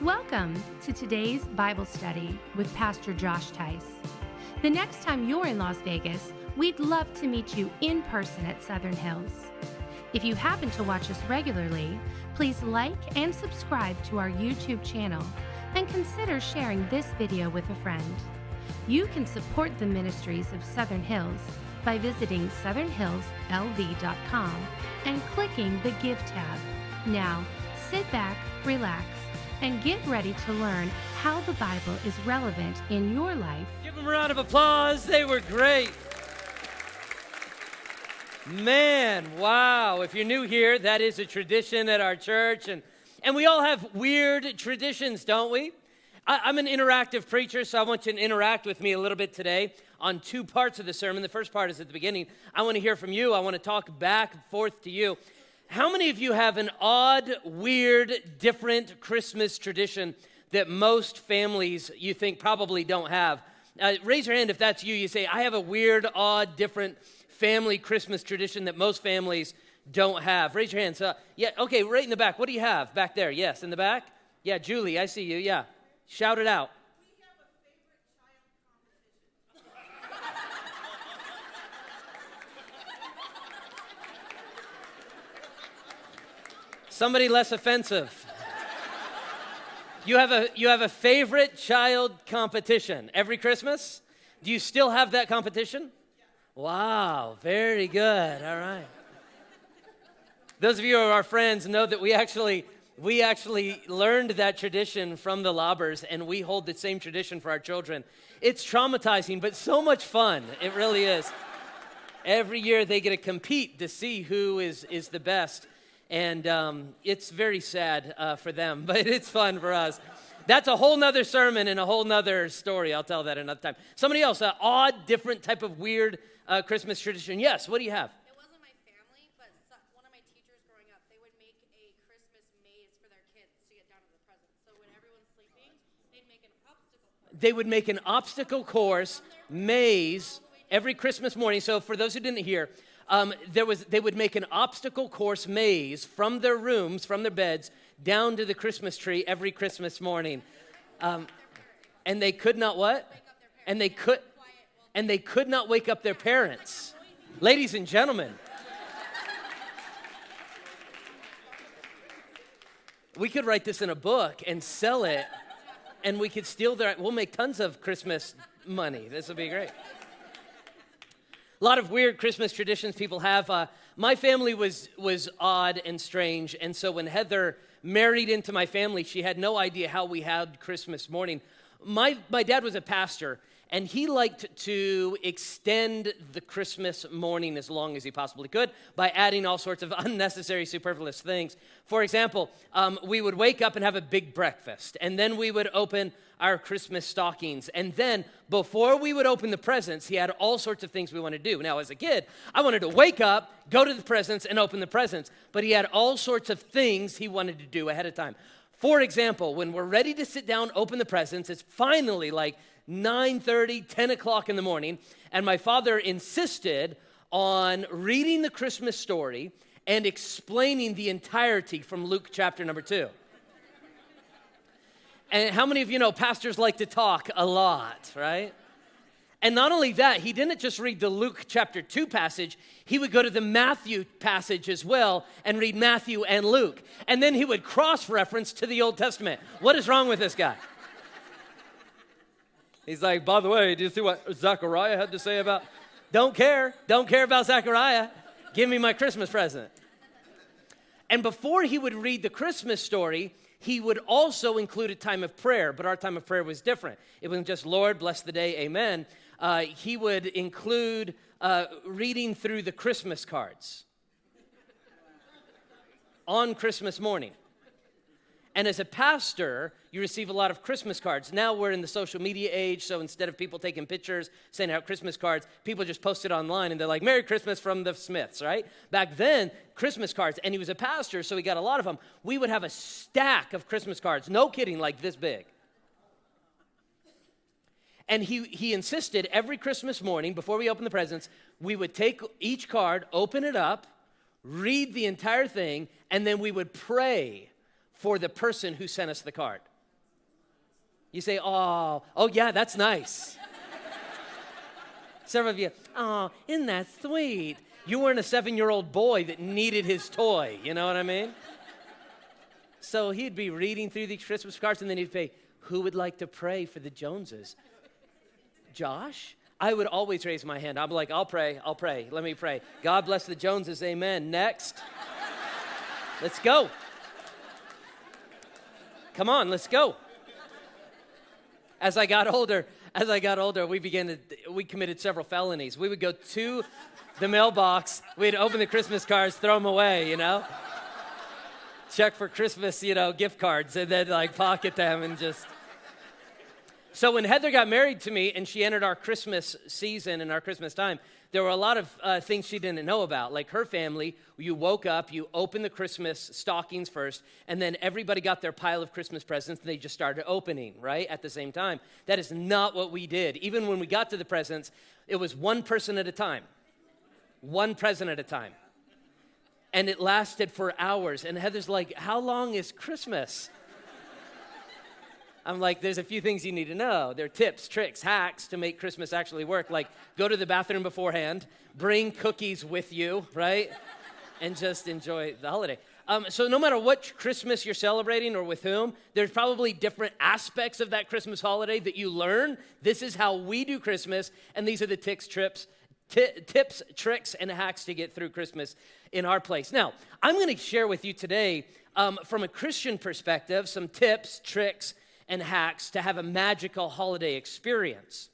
Welcome to today's Bible study with Pastor Josh Teis. The next time you're in Las Vegas, we'd love to meet you in person at Southern Hills. If you happen to watch us regularly, please like and subscribe to our YouTube channel and consider sharing this video with a friend. You can support the ministries of Southern Hills by visiting southernhillslv.com and clicking the Give tab. Now, sit back, relax, and get ready to learn how the Bible is relevant in your life. Give them a round of applause. They were great. Man, wow. If you're new here, that is a tradition at our church. And we all have weird traditions, don't we? I'm an interactive preacher, so I want you to interact with me a little bit today on two parts of the sermon. The first part is at the beginning. I want to hear from you. I want to talk back and forth to you. How many of you have an odd, weird, different Christmas tradition that most families you think probably don't have? Raise your hand if that's you. You say, I have a weird, odd, different family Christmas tradition that most families don't have. Raise your hands. Yeah, okay, right in the back. What do you have back there? Yes, in the back? Yeah, Julie, I see you. Yeah. Shout it out. Somebody less offensive. You have a favorite child competition every Christmas? Do you still have that competition? Wow, very good. All right. Those of you who are our friends know that we actually learned that tradition from the Lobbers, and we hold the same tradition for our children. It's traumatizing, but so much fun. It really is. Every year they get to compete to see who is the best. And it's very sad for them, but it's fun for us. That's a whole nother sermon and a whole nother story. I'll tell that another time. Somebody else, an odd, different type of weird Christmas tradition. Yes, what do you have? It wasn't my family, but one of my teachers growing up, they would make a Christmas maze for their kids to get down to the presents. So when everyone's sleeping, they'd make an obstacle course. They would make an obstacle course maze every Christmas morning. So for those who didn't hear, they would make an obstacle course maze from their rooms, from their beds, down to the Christmas tree every Christmas morning. And they could not what? And they could not wake up their parents. Ladies and gentlemen, we could write this in a book and sell it, and we could we'll make tons of Christmas money. This would be great. A lot of weird Christmas traditions people have. My family was odd and strange, and so when Heather married into my family, she had no idea how we had Christmas morning. My dad was a pastor, and he liked to extend the Christmas morning as long as he possibly could by adding all sorts of unnecessary, superfluous things. For example, we would wake up and have a big breakfast, and then we would open our Christmas stockings. And then before we would open the presents, he had all sorts of things we wanted to do. Now, as a kid, I wanted to wake up, go to the presents, and open the presents. But he had all sorts of things he wanted to do ahead of time. For example, when we're ready to sit down, open the presents, it's finally like 9:30, 10 o'clock in the morning, and my father insisted on reading the Christmas story and explaining the entirety from Luke chapter number 2. And how many of you know pastors like to talk a lot, right? And not only that, he didn't just read the Luke chapter 2 passage, he would go to the Matthew passage as well and read Matthew and Luke. And then he would cross-reference to the Old Testament. What is wrong with this guy? He's like, by the way, do you see what Zechariah had to say about? Don't care about Zechariah. Give me my Christmas present. And before he would read the Christmas story, he would also include a time of prayer, but our time of prayer was different. It wasn't just, Lord, bless the day, amen. He would include reading through the Christmas cards on Christmas morning. And as a pastor, you receive a lot of Christmas cards. Now we're in the social media age, so instead of people taking pictures, sending out Christmas cards, people just post it online, and they're like, Merry Christmas from the Smiths, right? Back then, Christmas cards, and he was a pastor, so he got a lot of them. We would have a stack of Christmas cards, no kidding, like this big. And he insisted every Christmas morning, before we opened the presents, we would take each card, open it up, read the entire thing, and then we would pray for the person who sent us the card. You say, oh, yeah, that's nice. Several of you, oh, isn't that sweet? You weren't a 7-year-old boy that needed his toy, you know what I mean? So he'd be reading through these Christmas cards, and then he'd say, who would like to pray for the Joneses? Josh? I would always raise my hand. I'm like, I'll pray. Let me pray. God bless the Joneses, amen. Next. Let's go. Come on, let's go. As I got older, we committed several felonies. We would go to the mailbox, we'd open the Christmas cards, throw them away, you know? Check for Christmas, gift cards, and then pocket them and just... So when Heather got married to me and she entered our Christmas season and our Christmas time, there were a lot of things she didn't know about. Like her family, you woke up, you opened the Christmas stockings first, and then everybody got their pile of Christmas presents and they just started opening, right, at the same time. That is not what we did. Even when we got to the presents, it was one person at a time. One present at a time. And it lasted for hours. And Heather's like, how long is Christmas? I'm like, there's a few things you need to know. There are tips, tricks, hacks to make Christmas actually work. Like, go to the bathroom beforehand, bring cookies with you, right? And just enjoy the holiday. So no matter what Christmas you're celebrating or with whom, there's probably different aspects of that Christmas holiday that you learn. This is how we do Christmas, and these are the tips, tricks, and hacks to get through Christmas in our place. Now, I'm going to share with you today, from a Christian perspective, some tips, tricks, and hacks to have a magical holiday experience.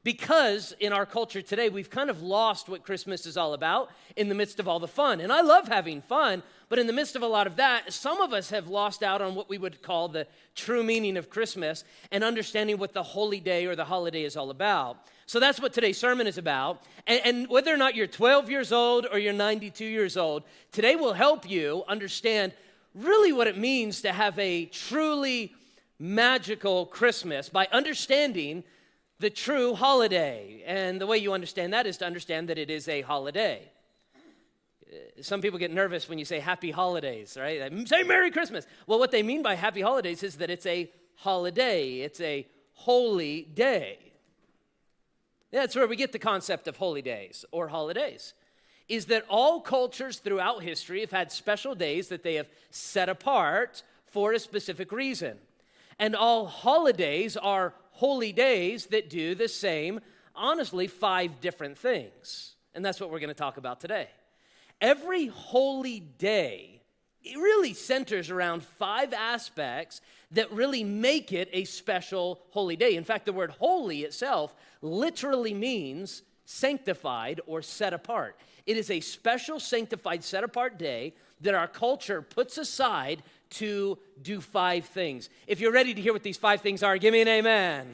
Because in our culture today, we've kind of lost what Christmas is all about in the midst of all the fun. And I love having fun, but in the midst of a lot of that, some of us have lost out on what we would call the true meaning of Christmas and understanding what the holy day or the holiday is all about. So that's what today's sermon is about. And whether or not you're 12 years old or you're 92 years old, today will help you understand really what it means to have a truly magical Christmas by understanding the true holiday. And the way you understand that is to understand that it is a holiday. Some people get nervous when you say happy holidays, right? Say Merry Christmas. Well, what they mean by happy holidays is that it's a holiday. It's a holy day. That's where we get the concept of holy days or holidays, is that all cultures throughout history have had special days that they have set apart for a specific reason. And all holidays are holy days that do the same, honestly, 5 different things. And that's what we're going to talk about today. Every holy day, it really centers around 5 aspects that really make it a special holy day. In fact, the word holy itself literally means sanctified or set apart. It is a special, sanctified, set apart day that our culture puts aside to do 5 things. If you're ready to hear what these 5 things are, give me an amen.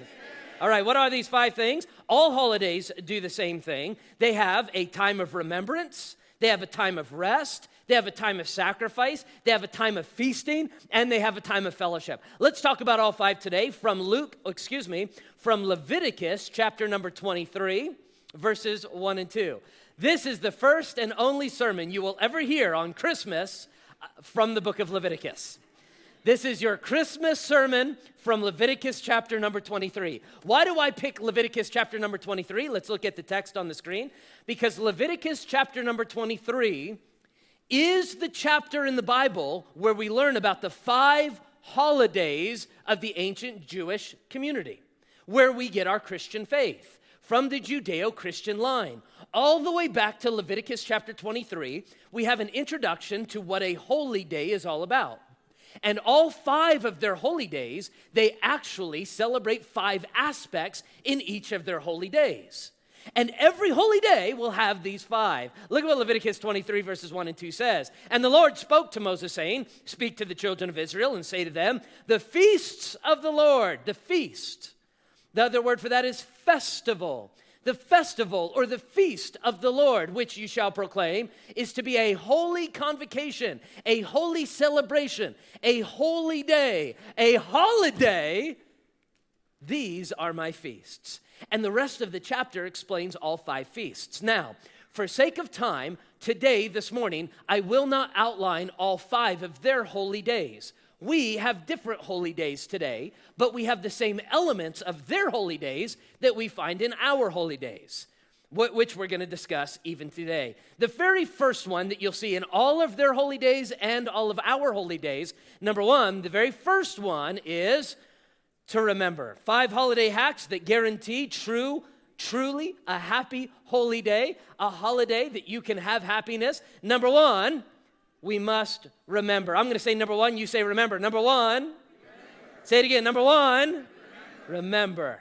All right, what are these 5 things? All holidays do the same thing. They have a time of remembrance, they have a time of rest, they have a time of sacrifice, they have a time of feasting, and they have a time of fellowship. Let's talk about all 5 today from Leviticus chapter number 23, verses 1 and 2. This is the first and only sermon you will ever hear on Christmas from the book of Leviticus. This is your Christmas sermon from Leviticus chapter number 23. Why do I pick Leviticus chapter number 23? Let's look at the text on the screen. Because Leviticus chapter number 23 is the chapter in the Bible where we learn about the 5 holidays of the ancient Jewish community, where we get our Christian faith from the Judeo-Christian line. All the way back to Leviticus chapter 23, we have an introduction to what a holy day is all about. And all 5 of their holy days, they actually celebrate 5 aspects in each of their holy days. And every holy day will have these 5. Look at what Leviticus 23 verses 1 and 2 says. And the Lord spoke to Moses, saying, speak to the children of Israel and say to them, the feasts of the Lord, the feast. The other word for that is festival. The festival or the feast of the Lord, which you shall proclaim, is to be a holy convocation, a holy celebration, a holy day, a holiday. These are my feasts. And the rest of the chapter explains all 5 feasts. Now, for sake of time, today, this morning, I will not outline all 5 of their holy days. We have different holy days today, but we have the same elements of their holy days that we find in our holy days, which we're going to discuss even today. The very first one that you'll see in all of their holy days and all of our holy days, number one, the very first one is to remember. 5 holiday hacks that guarantee truly a happy holy day, a holiday that you can have happiness. Number one, we must remember. I'm going to say number one, you say remember. Number one, remember. Say it again. Number one, remember.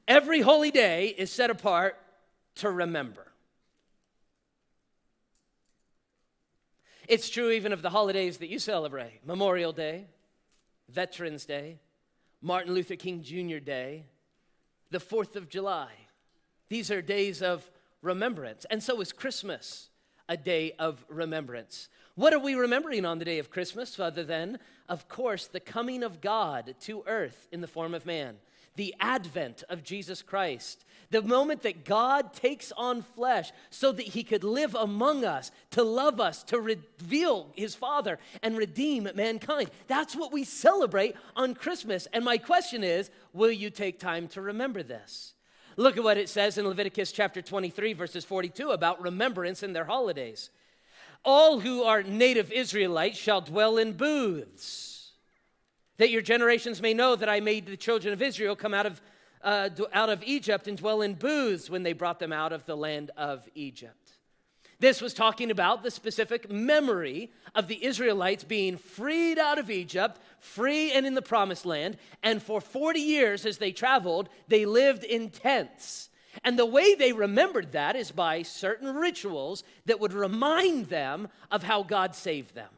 Every holy day is set apart to remember. It's true even of the holidays that you celebrate. Memorial Day, Veterans Day, Martin Luther King Jr. Day, the 4th of July. These are days of remembrance. And so is Christmas, a day of remembrance. What are we remembering on the day of Christmas other than, of course, the coming of God to earth in the form of man, the advent of Jesus Christ, the moment that God takes on flesh so that he could live among us, to love us, to reveal his Father and redeem mankind. That's what we celebrate on Christmas. And my question is, will you take time to remember this? Look at what it says in Leviticus chapter 23, verses 42 about remembrance in their holidays. All who are native Israelites shall dwell in booths, that your generations may know that I made the children of Israel come out of Egypt and dwell in booths when they brought them out of the land of Egypt. This was talking about the specific memory of the Israelites being freed out of Egypt, free and in the promised land, and for 40 years as they traveled, they lived in tents. And the way they remembered that is by certain rituals that would remind them of how God saved them.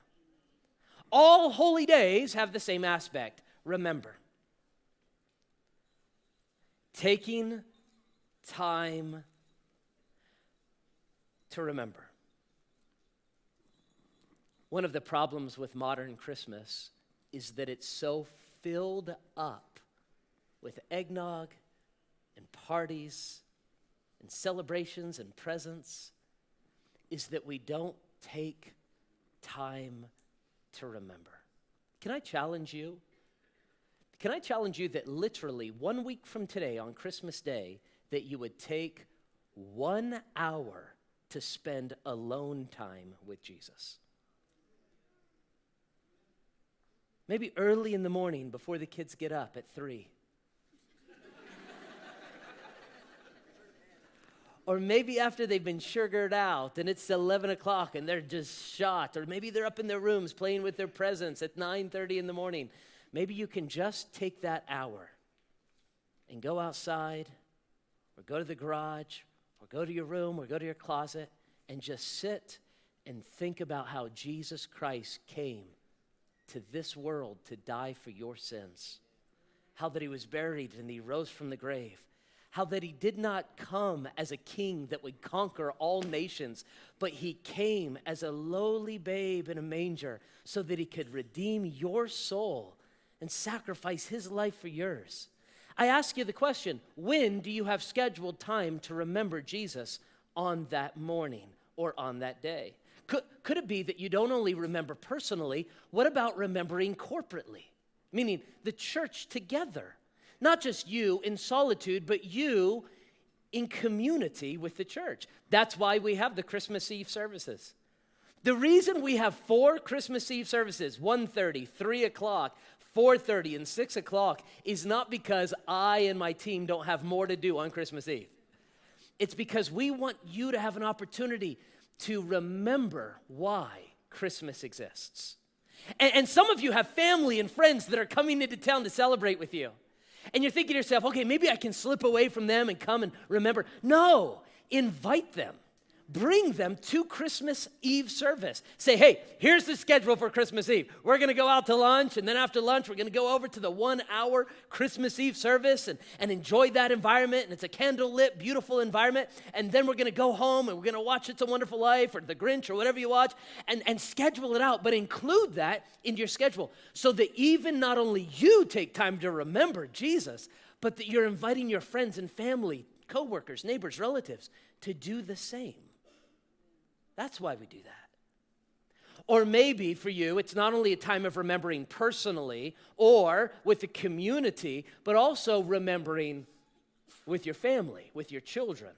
All holy days have the same aspect. Remember. Taking time to remember. One of the problems with modern Christmas is that it's so filled up with eggnog and parties and celebrations and presents, is that we don't take time to remember. Can I challenge you? Can I challenge you that literally 1 week from today on Christmas Day, that you would take 1 hour to spend alone time with Jesus? Maybe early in the morning before the kids get up at 3. Or maybe after they've been sugared out and it's 11 o'clock and they're just shot. Or maybe they're up in their rooms playing with their presents at 9:30 in the morning. Maybe you can just take that hour and go outside or go to the garage or go to your room or go to your closet and just sit and think about how Jesus Christ came to this world to die for your sins. How that he was buried and he rose from the grave. How that he did not come as a king that would conquer all nations, but he came as a lowly babe in a manger so that he could redeem your soul and sacrifice his life for yours. I ask you the question, when do you have scheduled time to remember Jesus on that morning or on that day? Could it be that you don't only remember personally, what about remembering corporately? Meaning the church together. Not just you in solitude, but you in community with the church. That's why we have the Christmas Eve services. The reason we have 4 Christmas Eve services, 1:30, 3 o'clock, 4:30, and 6 o'clock, is not because I and my team don't have more to do on Christmas Eve. It's because we want you to have an opportunity to remember why Christmas exists. And some of you have family and friends that are coming into town to celebrate with you. And you're thinking to yourself, okay, maybe I can slip away from them and come and remember. No, invite them. Bring them to Christmas Eve service. Say, hey, here's the schedule for Christmas Eve. We're going to go out to lunch, and then after lunch, we're going to go over to the 1-hour Christmas Eve service and enjoy that environment. And it's a candle-lit, beautiful environment. And then we're going to go home, and we're going to watch It's a Wonderful Life or The Grinch or whatever you watch, and schedule it out. But include that in your schedule so that even not only you take time to remember Jesus, but that you're inviting your friends and family, coworkers, neighbors, relatives to do the same. That's why we do that. Or maybe for you, it's not only a time of remembering personally or with the community, but also remembering with your family, with your children.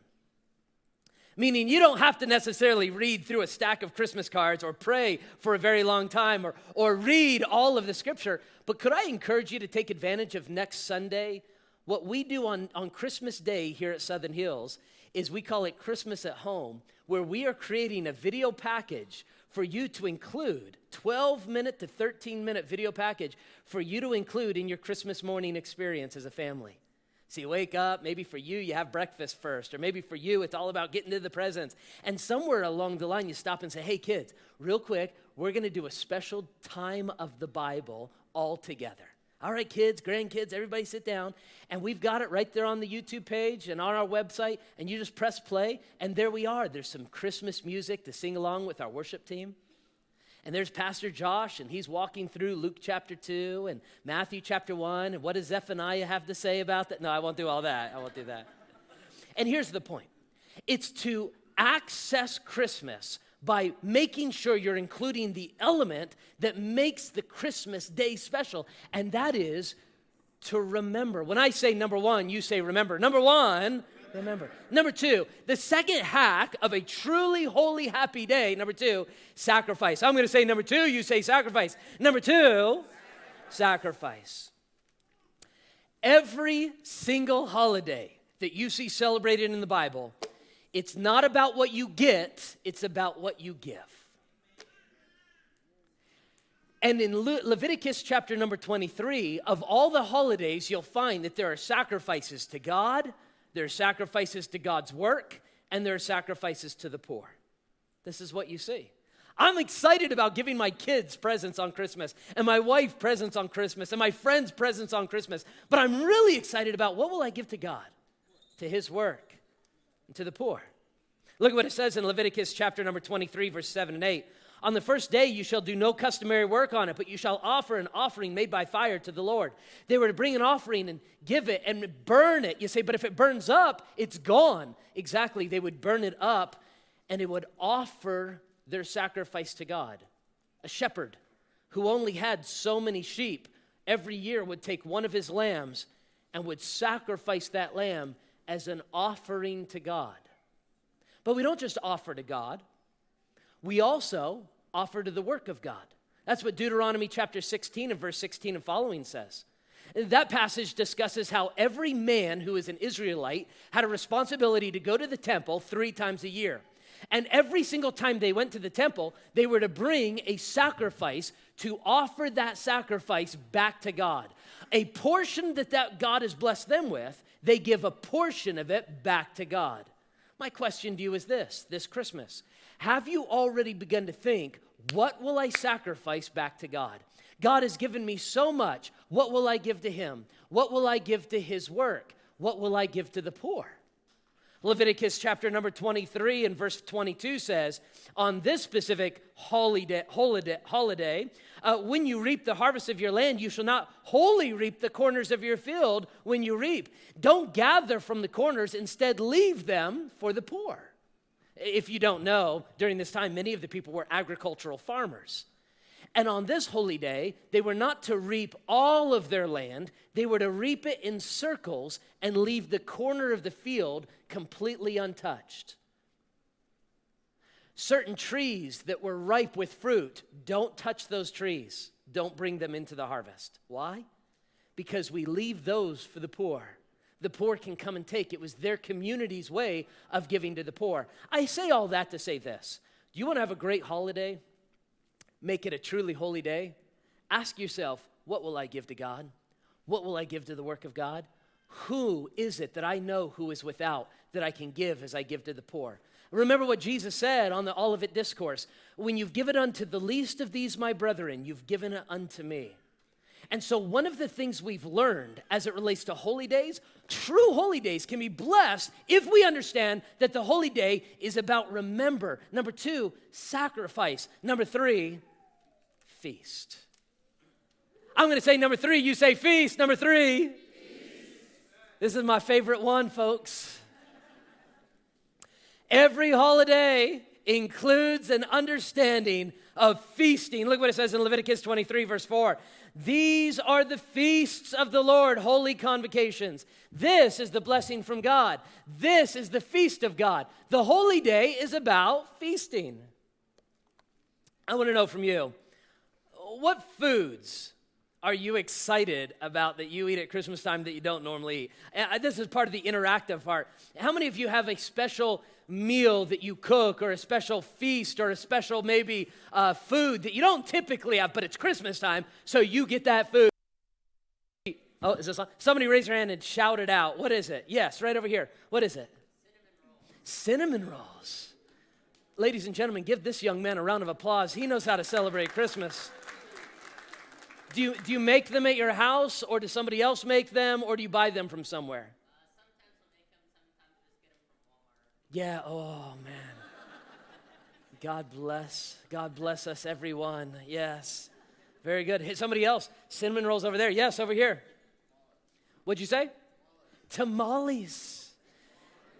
Meaning you don't have to necessarily read through a stack of Christmas cards or pray for a very long time or read all of the scripture. But could I encourage you to take advantage of next Sunday? What we do on Christmas Day here at Southern Hills is we call it Christmas at Home, where we are creating a video package for you to include, 12-minute to 13-minute video package for you to include in your Christmas morning experience as a family. So you wake up, maybe for you have breakfast first, or maybe for you it's all about getting to the presents. And somewhere along the line you stop and say, hey kids, real quick, we're going to do a special time of the Bible all together. All right, kids, grandkids, everybody sit down. And we've got it right there on the YouTube page and on our website. And you just press play, and there we are. There's some Christmas music to sing along with our worship team. And there's Pastor Josh, and he's walking through Luke chapter 2 and Matthew chapter 1. And what does Zephaniah have to say about that? No, I won't do all that. I won't do that. And here's the point. It's to access Christmas by making sure you're including the element that makes the Christmas day special, and that is to remember. When I say number one, you say remember. Number one, remember. Number two, the second hack of a truly holy, happy day, number two, sacrifice. I'm going to say number two, you say sacrifice. Number two, sacrifice. Every single holiday that you see celebrated in the Bible, it's not about what you get, it's about what you give. And in Leviticus chapter number 23, of all the holidays, you'll find that there are sacrifices to God, there are sacrifices to God's work, and there are sacrifices to the poor. This is what you see. I'm excited about giving my kids presents on Christmas, and my wife presents on Christmas, and my friends presents on Christmas. But I'm really excited about what will I give to God, to his work, and to the poor. Look at what it says in Leviticus chapter number 23, verse 7 and 8. On the first day you shall do no customary work on it, but you shall offer an offering made by fire to the Lord. They were to bring an offering and give it and burn it. You say, but if it burns up, it's gone. Exactly, they would burn it up and it would offer their sacrifice to God. A shepherd who only had so many sheep every year would take one of his lambs and would sacrifice that lamb as an offering to God. But we don't just offer to God. We also offer to the work of God. That's what Deuteronomy chapter 16 and verse 16 and following says. That passage discusses how every man who is an Israelite had a responsibility to go to the temple 3 times a year. And every single time they went to the temple, they were to bring a sacrifice to offer that sacrifice back to God. A portion that God has blessed them with, they give a portion of it back to God. My question to you is this Christmas. Have you already begun to think, what will I sacrifice back to God? God has given me so much. What will I give to him? What will I give to his work? What will I give to the poor? Leviticus chapter number 23 and verse 22 says, on this specific holiday, when you reap the harvest of your land, you shall not wholly reap the corners of your field when you reap. Don't gather from the corners, instead leave them for the poor. If you don't know, during this time, many of the people were agricultural farmers. And on this holy day, they were not to reap all of their land. They were to reap it in circles and leave the corner of the field completely untouched. Certain trees that were ripe with fruit, don't touch those trees. Don't bring them into the harvest. Why? Because we leave those for the poor. The poor can come and take. It was their community's way of giving to the poor. I say all that to say this. Do you want to have a great holiday? Make it a truly holy day. Ask yourself, what will I give to God? What will I give to the work of God? Who is it that I know who is without that I can give as I give to the poor? Remember what Jesus said on the Olivet Discourse. When you've given unto the least of these, my brethren, you've given it unto me. And so one of the things we've learned as it relates to holy days, true holy days can be blessed if we understand that the holy day is about remember. Number 2, sacrifice. Number 3, feast. I'm going to say number 3, you say feast. Number 3. Feast. This is my favorite one, folks. Every holiday includes an understanding of feasting. Look what it says in Leviticus 23, verse 4. These are the feasts of the Lord, holy convocations. This is the blessing from God. This is the feast of God. The holy day is about feasting. I want to know from you, what foods are you excited about that you eat at Christmas time that you don't normally eat? This is part of the interactive part. How many of you have a special meal that you cook, or a special feast, or a special maybe food that you don't typically have, but it's Christmas time, so you get that food? Oh, is this on? Somebody raise your hand and shout it out. What is it? Yes, right over here. What is it? Cinnamon rolls. Cinnamon rolls. Ladies and gentlemen, give this young man a round of applause. He knows how to celebrate Christmas. Do you make them at your house, or does somebody else make them, or do you buy them from somewhere? Sometimes we'll make them, sometimes just get them from Walmart. Yeah, oh man. God bless us everyone. Yes. Very good. Hey, somebody else. Cinnamon rolls over there. Yes, over here. What'd you say? Tamales.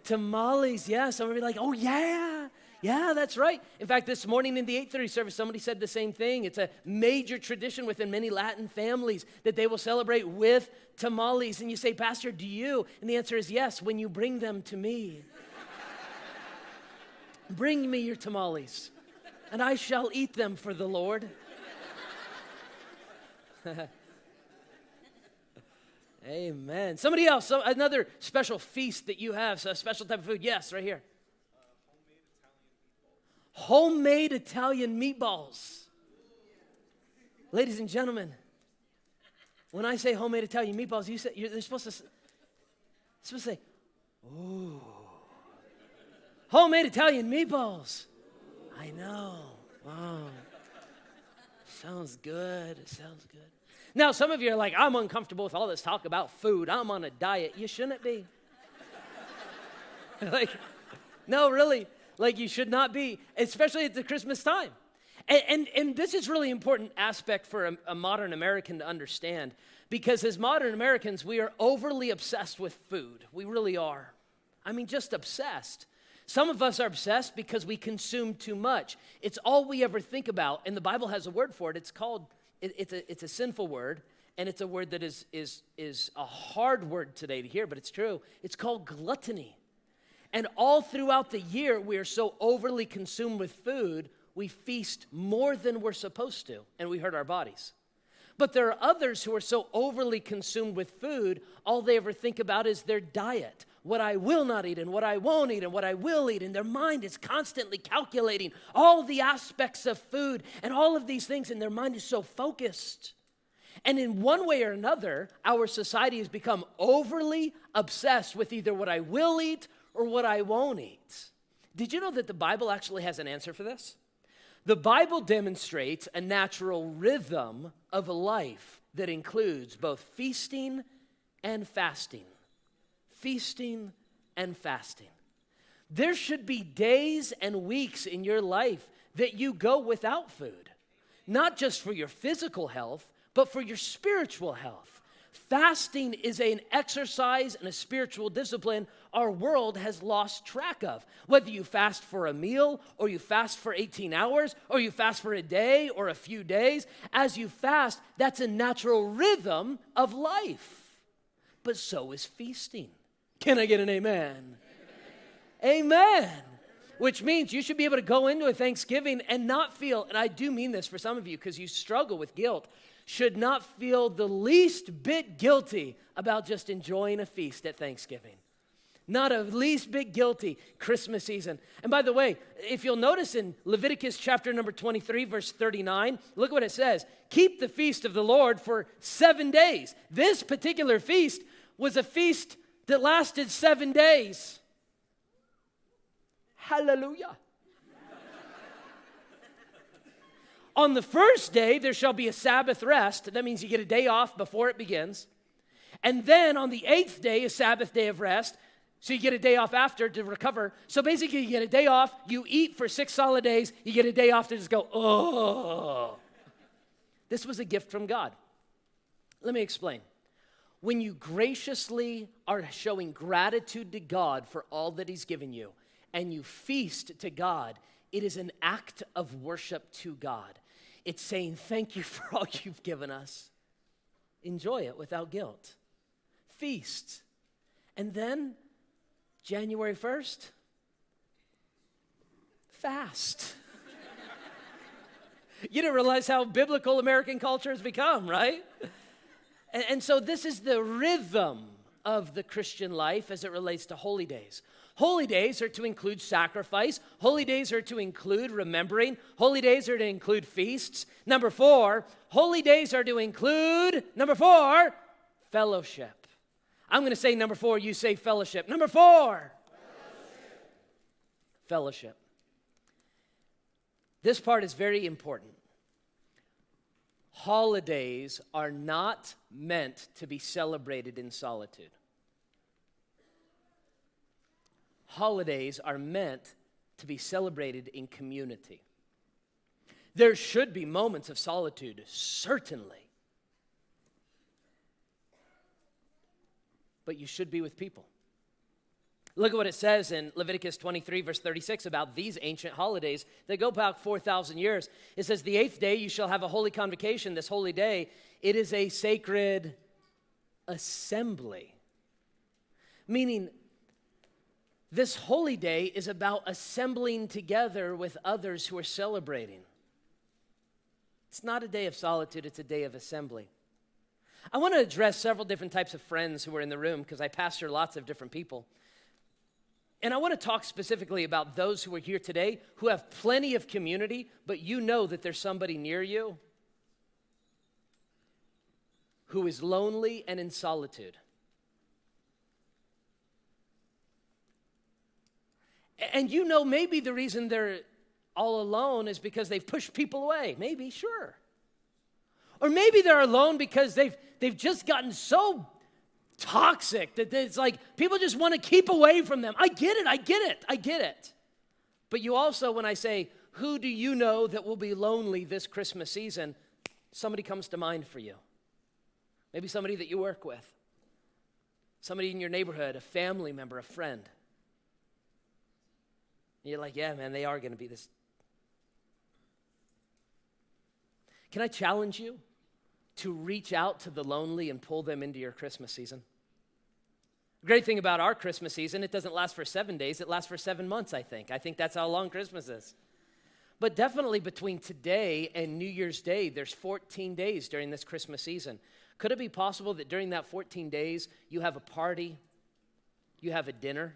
Tamales, yeah. Somebody like, oh yeah. Yeah, that's right. In fact, this morning in the 8:30 service, somebody said the same thing. It's a major tradition within many Latin families that they will celebrate with tamales. And you say, Pastor, do you? And the answer is yes, when you bring them to me. Bring me your tamales, and I shall eat them for the Lord. Amen. Somebody else, another special feast that you have, so a special type of food. Yes, right here. Homemade Italian meatballs. Ladies and gentlemen, when I say homemade Italian meatballs, they're supposed to say, ooh. Homemade Italian meatballs. I know. Wow. Sounds good. It sounds good. Now, some of you are like, I'm uncomfortable with all this talk about food. I'm on a diet. You shouldn't be. No, really. You should not be, especially at the Christmas time. And this is really important aspect for a modern American to understand, because as modern Americans, we are overly obsessed with food. We really are. I mean, just obsessed. Some of us are obsessed because we consume too much. It's all we ever think about, and the Bible has a word for it. It's called, it's a sinful word, and it's a word that is a hard word today to hear, but it's true. It's called gluttony. And all throughout the year, we are so overly consumed with food, we feast more than we're supposed to, and we hurt our bodies. But there are others who are so overly consumed with food, all they ever think about is their diet, what I will not eat and what I won't eat and what I will eat. And their mind is constantly calculating all the aspects of food and all of these things, and their mind is so focused. And in one way or another, our society has become overly obsessed with either what I will eat or what I won't eat. Did you know that the Bible actually has an answer for this? The Bible demonstrates a natural rhythm of a life that includes both feasting and fasting. Feasting and fasting. There should be days and weeks in your life that you go without food, not just for your physical health, but for your spiritual health. Fasting is an exercise and a spiritual discipline our world has lost track of. Whether you fast for a meal, or you fast for 18 hours, or you fast for a day or a few days, as you fast, that's a natural rhythm of life. But so is feasting. Can I get an amen? Amen. Which means you should be able to go into a Thanksgiving and not feel, and I do mean this for some of you because you struggle with guilt, should not feel the least bit guilty about just enjoying a feast at Thanksgiving. Not a least bit guilty Christmas season. And by the way, if you'll notice in Leviticus chapter number 23, verse 39, look what it says. Keep the feast of the Lord for 7 days. This particular feast was a feast that lasted 7 days. Hallelujah. On the first day, there shall be a Sabbath rest. That means you get a day off before it begins. And then on the 8th day, a Sabbath day of rest. So you get a day off after to recover. So basically, you get a day off. You eat for 6 solid days. You get a day off to just go, oh. This was a gift from God. Let me explain. When you graciously are showing gratitude to God for all that He's given you, and you feast to God, it is an act of worship to God. It's saying, thank you for all you've given us. Enjoy it without guilt. Feast. And then, January 1st, fast. You didn't realize how biblical American culture has become, right? And so this is the rhythm of the Christian life as it relates to holy days. Holy days are to include sacrifice. Holy days are to include remembering. Holy days are to include feasts. Number 4, holy days are to include, number 4, fellowship. I'm going to say number 4, you say fellowship. Number 4, fellowship. This part is very important. Holidays are not meant to be celebrated in solitude. Holidays are meant to be celebrated in community. There should be moments of solitude, certainly. But you should be with people. Look at what it says in Leviticus 23, verse 36 about these ancient holidays that go back 4,000 years. It says, the 8th day you shall have a holy convocation, this holy day. It is a sacred assembly. Meaning, this holy day is about assembling together with others who are celebrating. It's not a day of solitude, it's a day of assembly. I want to address several different types of friends who are in the room because I pastor lots of different people. And I want to talk specifically about those who are here today who have plenty of community, but you know that there's somebody near you who is lonely and in solitude. And you know maybe the reason they're all alone is because they've pushed people away. Maybe, sure. Or maybe they're alone because they've just gotten so toxic that it's like people just want to keep away from them. I get it. But you also, when I say, who do you know that will be lonely this Christmas season, somebody comes to mind for you. Maybe somebody that you work with. Somebody in your neighborhood, a family member, a friend. You're like, yeah, man, they are going to be this. Can I challenge you to reach out to the lonely and pull them into your Christmas season? The great thing about our Christmas season, it doesn't last for 7 days, it lasts for 7 months, I think. I think that's how long Christmas is. But definitely between today and New Year's Day, there's 14 days during this Christmas season. Could it be possible that during that 14 days, you have a party, you have a dinner,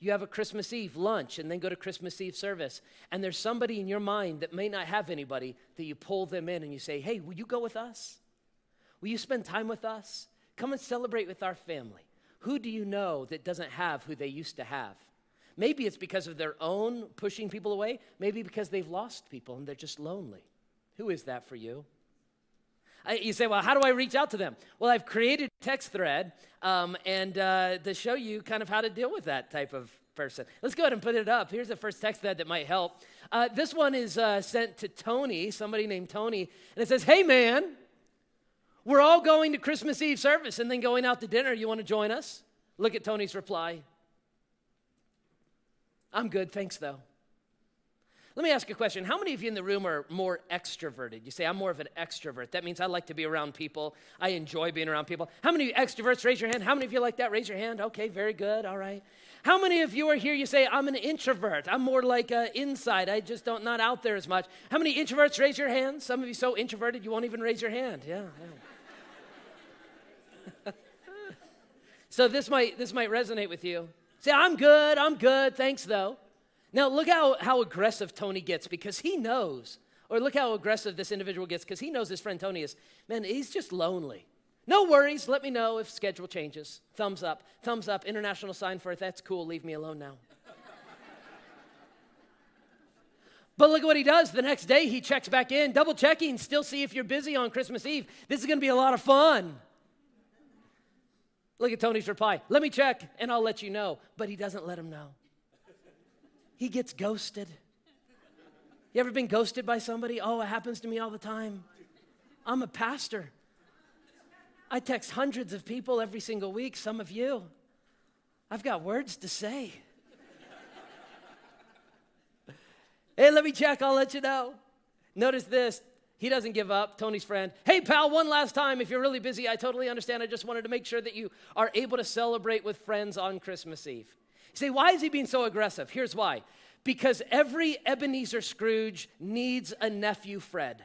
you have a Christmas Eve lunch, and then go to Christmas Eve service, and there's somebody in your mind that may not have anybody that you pull them in and you say, hey, will you go with us? Will you spend time with us? Come and celebrate with our family. Who do you know that doesn't have who they used to have? Maybe it's because of their own pushing people away. Maybe because they've lost people and they're just lonely. Who is that for you? You say, well, how do I reach out to them? Well, I've created a text thread to show you kind of how to deal with that type of person. Let's go ahead and put it up. Here's the first text thread that might help. This one is sent to Tony, somebody named Tony, and it says, hey, man, we're all going to Christmas Eve service and then going out to dinner. You want to join us? Look at Tony's reply. I'm good, thanks, though. Let me ask you a question. How many of you in the room are more extroverted? You say, I'm more of an extrovert. That means I like to be around people. I enjoy being around people. How many extroverts, raise your hand. How many of you like that? Raise your hand. Okay, very good. All right. How many of you are here, you say, I'm an introvert. I'm more like inside. I just not out there as much. How many introverts, raise your hand? Some of you so introverted, you won't even raise your hand. Yeah. So this might resonate with you. Say, I'm good, thanks, though. Now, look how aggressive Tony gets because he knows, or look how aggressive this individual gets because he knows his friend Tony is, man, he's just lonely. No worries, let me know if schedule changes. Thumbs up, international sign for it, that's cool, leave me alone now. But look at what he does. The next day, he checks back in, double checking, still see if you're busy on Christmas Eve. This is going to be a lot of fun. Look at Tony's reply. Let me check, and I'll let you know. But he doesn't let him know. He gets ghosted. You ever been ghosted by somebody? Oh, it happens to me all the time. I'm a pastor. I text hundreds of people every single week, some of you. I've got words to say. Hey, let me check, I'll let you know. Notice this. He doesn't give up, Tony's friend. Hey, pal, one last time. If you're really busy, I totally understand. I just wanted to make sure that you are able to celebrate with friends on Christmas Eve. You say, why is he being so aggressive? Here's why. Because every Ebenezer Scrooge needs a nephew Fred.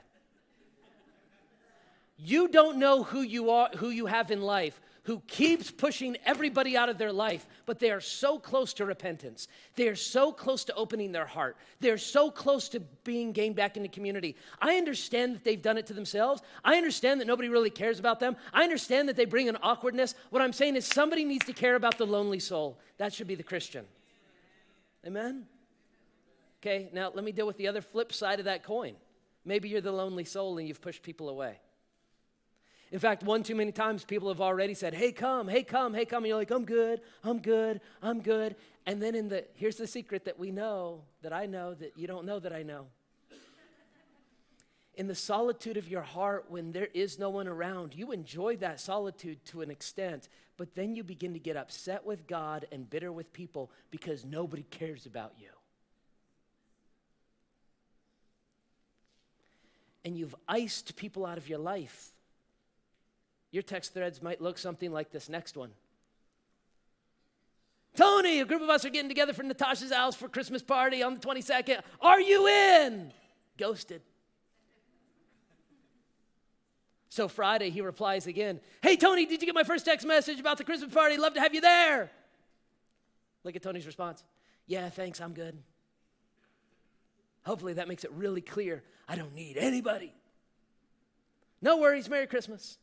You don't know who you have in life, who keeps pushing everybody out of their life, but they are so close to repentance. They are so close to opening their heart. They're so close to being gained back in the community. I understand that they've done it to themselves. I understand that nobody really cares about them. I understand that they bring an awkwardness. What I'm saying is somebody needs to care about the lonely soul. That should be the Christian. Amen? Okay, now let me deal with the other flip side of that coin. Maybe you're the lonely soul and you've pushed people away. In fact, one too many times people have already said, hey, come, hey, come, hey, come. And you're like, I'm good, I'm good, I'm good. And then here's the secret that we know, that I know, that you don't know that I know. In the solitude of your heart, when there is no one around, you enjoy that solitude to an extent, but then you begin to get upset with God and bitter with people because nobody cares about you. And you've iced people out of your life. Your text threads might look something like this next one. Tony, a group of us are getting together for Natasha's house for Christmas party on the 22nd. Are you in? Ghosted. So Friday, he replies again. Hey, Tony, did you get my first text message about the Christmas party? Love to have you there. Look at Tony's response. Yeah, thanks, I'm good. Hopefully that makes it really clear. I don't need anybody. No worries, Merry Christmas.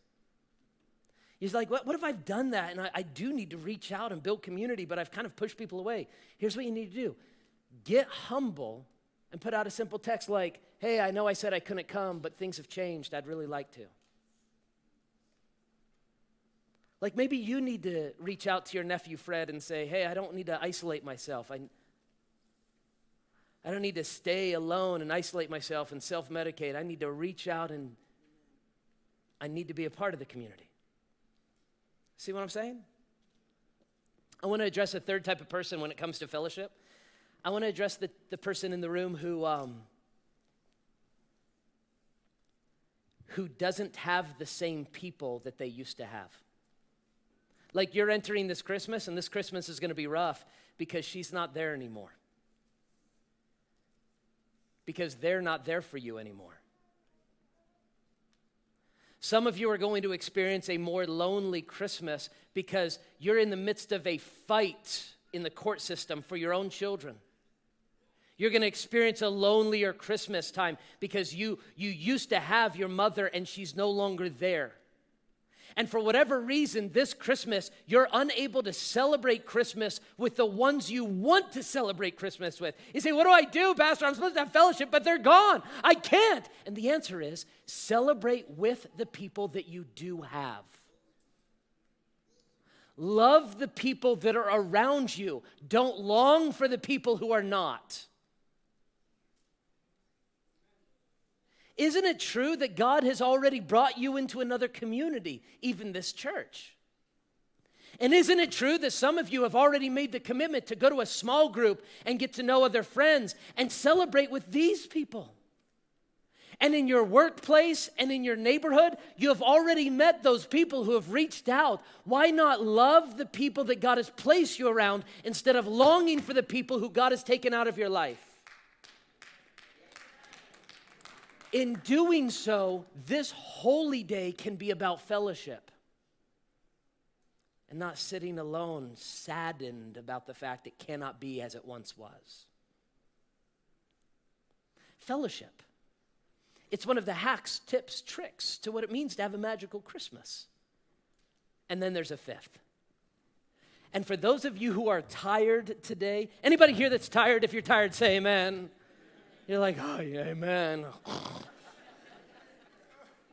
He's like, what if I've done that and I do need to reach out and build community, but I've kind of pushed people away? Here's what you need to do. Get humble and put out a simple text like, hey, I know I said I couldn't come, but things have changed. I'd really like to. Like maybe you need to reach out to your nephew Fred and say, hey, I don't need to isolate myself. I don't need to stay alone and isolate myself and self-medicate. I need to reach out and I need to be a part of the community. See what I'm saying? I want to address a third type of person when it comes to fellowship. I want to address the person in the room who doesn't have the same people that they used to have. Like you're entering this Christmas, and this Christmas is going to be rough because she's not there anymore. Because they're not there for you anymore. Some of you are going to experience a more lonely Christmas because you're in the midst of a fight in the court system for your own children. You're going to experience a lonelier Christmas time because you used to have your mother and she's no longer there. And for whatever reason, this Christmas, you're unable to celebrate Christmas with the ones you want to celebrate Christmas with. You say, what do I do, Pastor? I'm supposed to have fellowship, but they're gone. I can't. And the answer is, celebrate with the people that you do have. Love the people that are around you. Don't long for the people who are not. Isn't it true that God has already brought you into another community, even this church? And isn't it true that some of you have already made the commitment to go to a small group and get to know other friends and celebrate with these people? And in your workplace and in your neighborhood, you have already met those people who have reached out. Why not love the people that God has placed you around instead of longing for the people who God has taken out of your life? In doing so, this holy day can be about fellowship and not sitting alone, saddened about the fact it cannot be as it once was. Fellowship. It's one of the hacks, tips, tricks to what it means to have a magical Christmas. And then there's a fifth. And for those of you who are tired today, anybody here that's tired? If you're tired, say amen. You're like, oh, yeah, amen.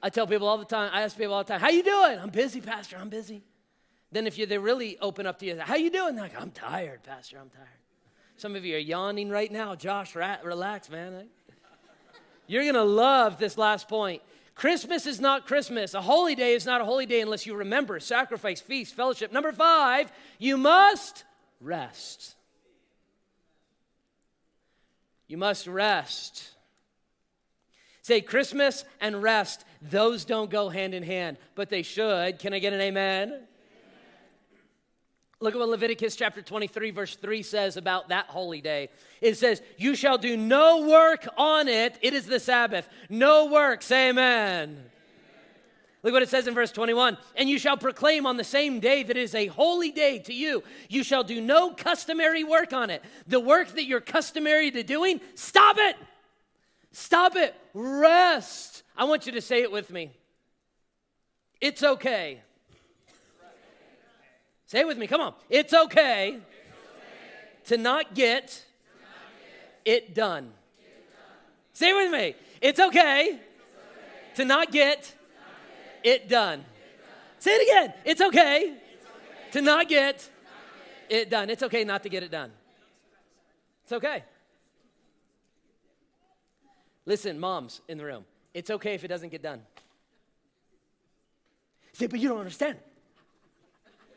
I tell people all the time, I ask people all the time, how you doing? I'm busy, Pastor, I'm busy. Then if they really open up to you, how you doing? They're like, I'm tired, Pastor, I'm tired. Some of you are yawning right now. Josh, relax, man. You're going to love this last point. Christmas is not Christmas. A holy day is not a holy day unless you remember, sacrifice, feast, fellowship. Number 5, you must rest. You must rest. Say, Christmas and rest, those don't go hand in hand, but they should. Can I get an amen? Look at what Leviticus chapter 23, verse 3 says about that holy day. It says, you shall do no work on it. It is the Sabbath. No work. Say amen. Look what it says in verse 21. And you shall proclaim on the same day that it is a holy day to you. You shall do no customary work on it. The work that you're customary to doing, stop it. Stop it. Rest. I want you to say it with me. It's okay. Say it with me, come on. It's okay to not get it done. Say it with me. It's okay to not get it done. Say it again. It's okay to not get it done. It's okay not to get it done. It's okay. Listen, moms in the room, it's okay if it doesn't get done. Say, but you don't understand.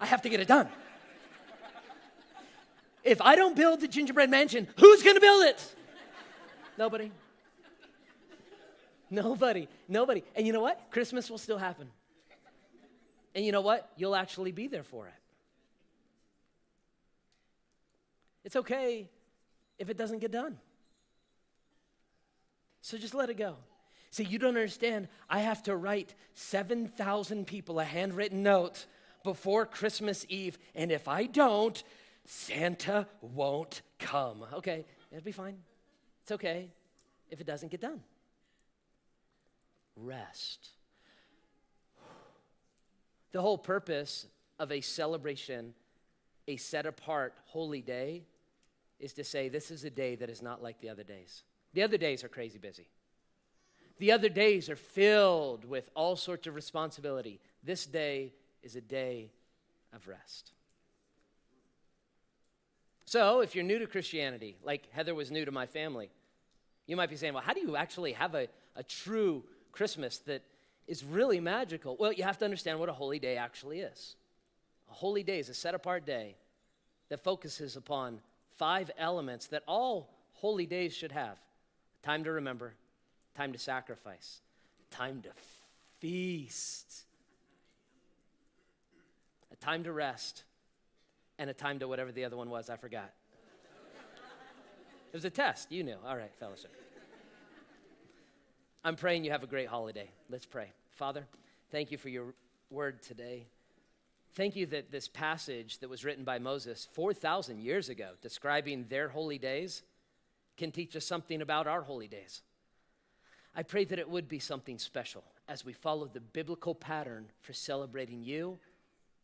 I have to get it done. If I don't build the gingerbread mansion, who's going to build it? Nobody. Nobody. And you know what? Christmas will still happen. And you know what? You'll actually be there for it. It's okay if it doesn't get done. So just let it go. See, you don't understand. I have to write 7,000 people a handwritten note before Christmas Eve, and if I don't, Santa won't come. Okay, it'll be fine. It's okay if it doesn't get done. Rest. The whole purpose of a celebration, a set-apart holy day, is to say this is a day that is not like the other days. The other days are crazy busy. The other days are filled with all sorts of responsibility. This day is a day of rest. So, if you're new to Christianity, like Heather was new to my family, you might be saying, well, how do you actually have a true Christmas that is really magical? Well, you have to understand what a holy day actually is. A holy day is a set-apart day that focuses upon 5 elements that all holy days should have. Time to remember, time to sacrifice, time to feast, a time to rest, and a time to whatever the other one was, I forgot. It was a test, you knew. All right, fellowship. I'm praying you have a great holiday. Let's pray. Father, thank you for your word today. Thank you that this passage that was written by Moses 4,000 years ago, describing their holy days, can teach us something about our holy days. I pray that it would be something special as we follow the biblical pattern for celebrating you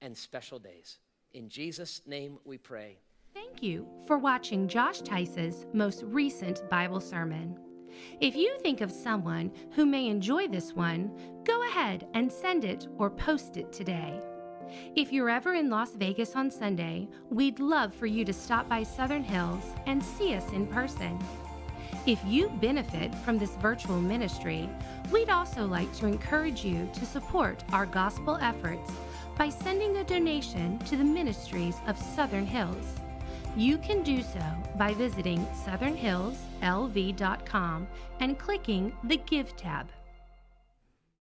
and special days. In Jesus' name we pray. Thank you for watching Josh Teis's most recent Bible sermon. If you think of someone who may enjoy this one, go ahead and send it or post it today. If you're ever in Las Vegas on Sunday, we'd love for you to stop by Southern Hills and see us in person. If you benefit from this virtual ministry, we'd also like to encourage you to support our gospel efforts by sending a donation to the ministries of Southern Hills. You can do so by visiting southernhillslv.com and clicking the Give tab.